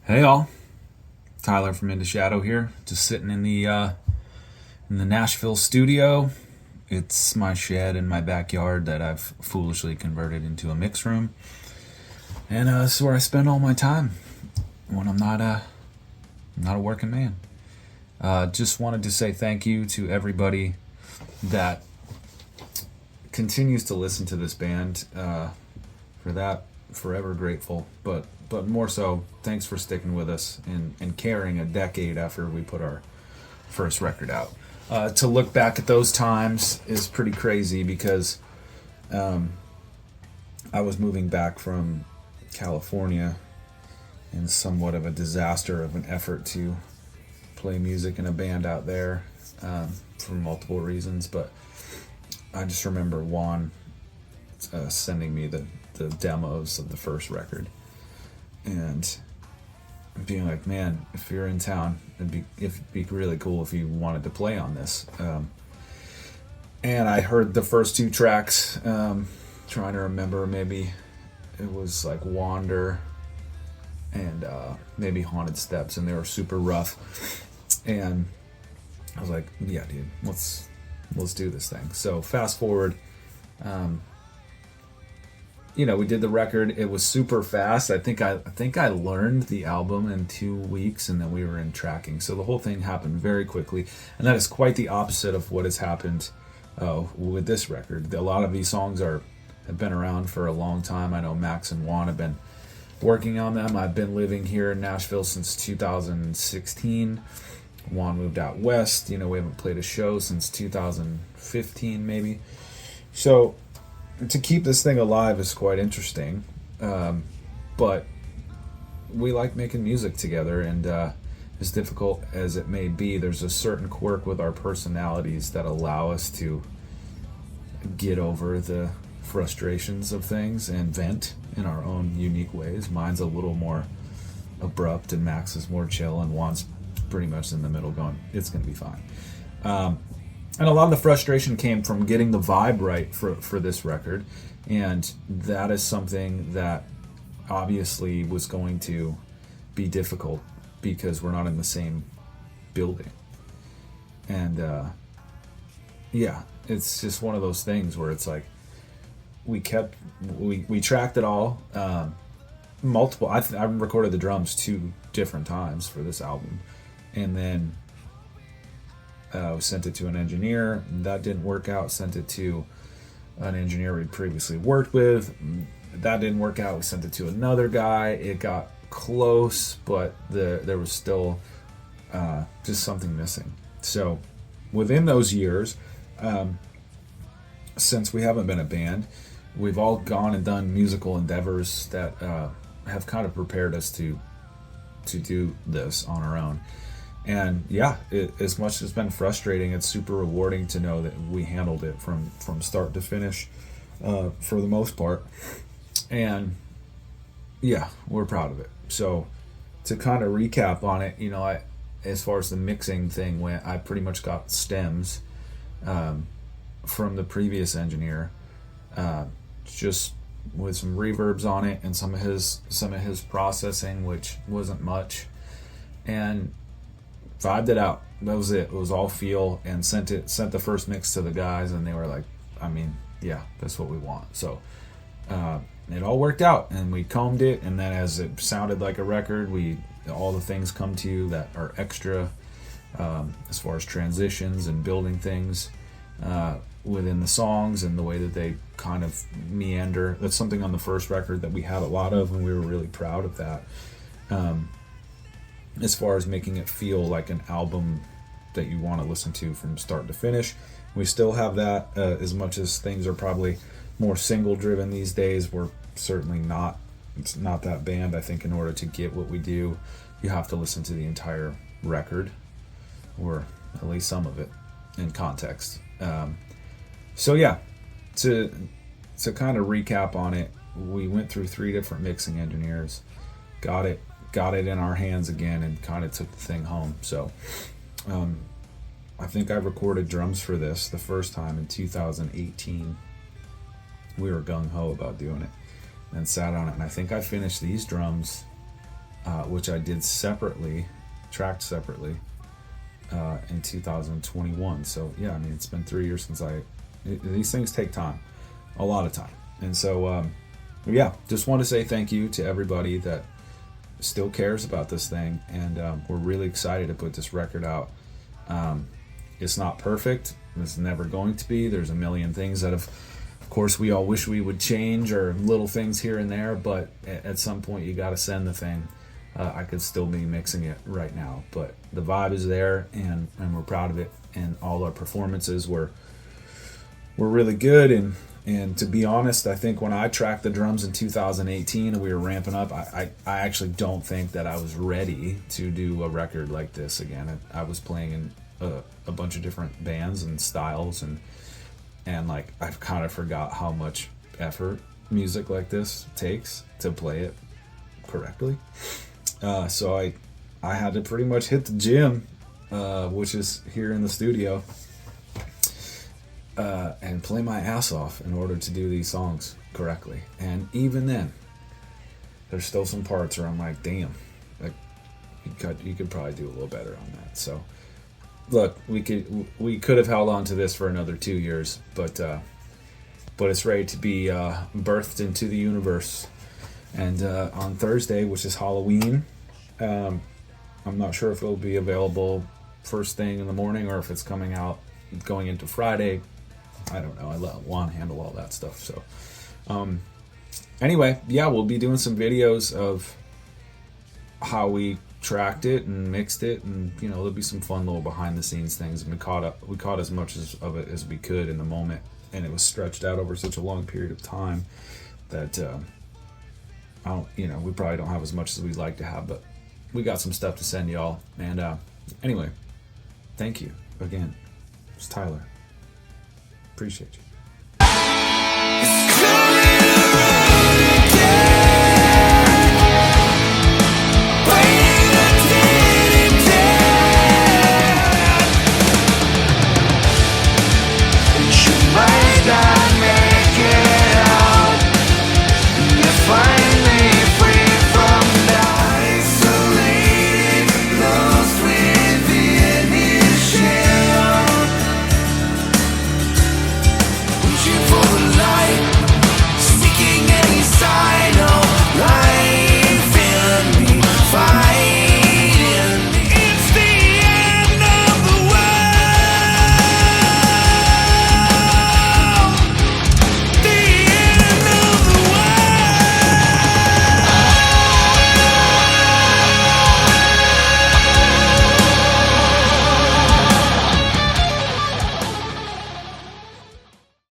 Hey all, Tyler from Into Shadow here, just sitting in the Nashville studio. It's my shed in my backyard that I've foolishly converted into a mix room, and this is where I spend all my time when I'm not a working man. Just wanted to say thank you to everybody that continues to listen to this band. For that, forever grateful. But more so, thanks for sticking with us and caring a decade after we put our first record out. To look back at those times is pretty crazy because I was moving back from California in somewhat of a disaster of an effort to play music in a band out there for multiple reasons. But I just remember Juan sending me the demos of the first record and being like, man, if you're in town, it'd be really cool if you wanted to play on this. And I heard the first two tracks, trying to remember, maybe it was like Wander and maybe Haunted Steps, and they were super rough. And I was like, yeah, dude, let's do this thing. So fast forward, we did the record. It was super fast. I think I learned the album in 2 weeks, and then we were in tracking. So the whole thing happened very quickly, and that is quite the opposite of what has happened with this record. A lot of these songs have been around for a long time. I know Max and Juan have been working on them. I've been living here in Nashville since 2016. Juan moved out west. We haven't played a show since 2015, maybe. So to keep this thing alive is quite interesting, but we like making music together, and as difficult as it may be, there's a certain quirk with our personalities that allow us to get over the frustrations of things and vent in our own unique ways. Mine's a little more abrupt, and Max is more chill, and Juan's pretty much in the middle going, it's going to be fine. And a lot of the frustration came from getting the vibe right for this record. And that is something that obviously was going to be difficult because we're not in the same building. And it's just one of those things where it's like we tracked it all. Multiple. I recorded the drums 2 different times for this album. And then we sent it to an engineer. That didn't work out. Sent it to an engineer we'd previously worked with. That didn't work out. We sent it to another guy. It got close, but there was still just something missing. So within those years, since we haven't been a band, we've all gone and done musical endeavors that have kind of prepared us to do this on our own. And as much as it's been frustrating, it's super rewarding to know that we handled it from start to finish for the most part. And we're proud of it. So to kind of recap on it, as far as the mixing thing went, I pretty much got stems from the previous engineer, just with some reverbs on it and some of his processing, which wasn't much, and vibed it out. That was it. It was all feel, and sent the first mix to the guys, and they were like, that's what we want. So it all worked out, and we combed it, and then as it sounded like a record, all the things come to you that are extra as far as transitions and building things within the songs and the way that they kind of meander. That's something on the first record that we had a lot of, and we were really proud of that. As far as making it feel like an album that you want to listen to from start to finish. We still have that, as much as things are probably more single driven these days. We're certainly not. It's not that band. I think in order to get what we do, you have to listen to the entire record, or at least some of it, in context. To kind of recap on it, we went through 3 different mixing engineers, got it in our hands again, and kind of took the thing home. So I think I recorded drums for this the first time in 2018. We were gung-ho about doing it and sat on it, and I think I finished these drums which I did tracked separately in 2021. So yeah, I mean, it's been 3 years since these things take time, a lot of time. And so yeah, just want to say thank you to everybody that still cares about this thing, and we're really excited to put this record out. It's not perfect. It's never going to be. There's a million things that of course we all wish we would change, or little things here and there, but at some point you got to send the thing. I could still be mixing it right now, but the vibe is there, and we're proud of it, and all our performances were really good. And to be honest, I think when I tracked the drums in 2018 and we were ramping up, I actually don't think that I was ready to do a record like this again. I was playing in a bunch of different bands and styles, and like I've kind of forgot how much effort music like this takes to play it correctly. So I had to pretty much hit the gym, which is here in the studio, and play my ass off in order to do these songs correctly. And even then, there's still some parts where I'm like, damn, like you could probably do a little better on that. So look, we could have held on to this for another 2 years, but it's ready to be birthed into the universe. And on Thursday, which is Halloween, I'm not sure if it'll be available first thing in the morning or if it's coming out going into Friday. I don't know. I let Juan handle all that stuff. So anyway, yeah, we'll be doing some videos of how we tracked it and mixed it, and there'll be some fun little behind the scenes things. And we caught as much of it as we could in the moment, and it was stretched out over such a long period of time that we probably don't have as much as we'd like to have, but we got some stuff to send y'all. And anyway, thank you again. It's Tyler. Appreciate you.